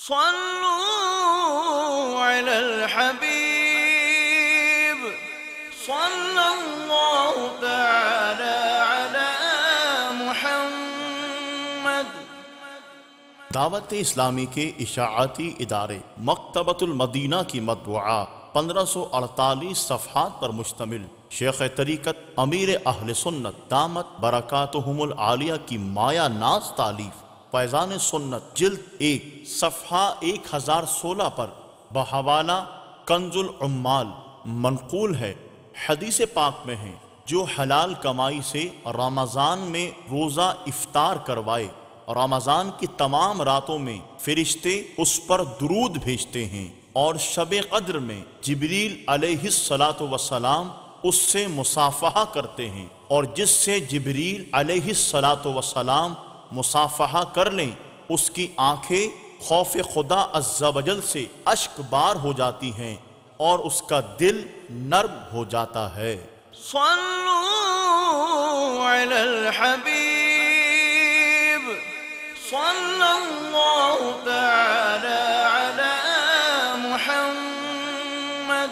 صلوا على الحبيب صلى الله تعالى على محمد۔ دعوت اسلامی کے اشاعتی ادارے مکتبۃ المدینہ کی مطبوعہ 1548 صفحات پر مشتمل شیخ طریقت امیر اہل سنت دامت برکاتہم العالیہ کی مایہ ناز تالیف فیضان سنت جلد 1 صفحہ 1016 پر بحوالہ کنز العمال منقول ہے۔ حدیث پاک میں ہے جو حلال کمائی سے رمضان میں روزہ افطار کروائے، رمضان کی تمام راتوں میں فرشتے اس پر درود بھیجتے ہیں، اور شب قدر میں جبریل علیہ السلام اس سے مصافحہ کرتے ہیں، اور جس سے جبریل علیہ السلام مصافحہ کر لیں اس کی آنکھیں خوف خدا عز و جل سے اشک بار ہو جاتی ہیں اور اس کا دل نرم ہو جاتا ہے۔ صلوا على الحبيب صلى الله تعالى على محمد۔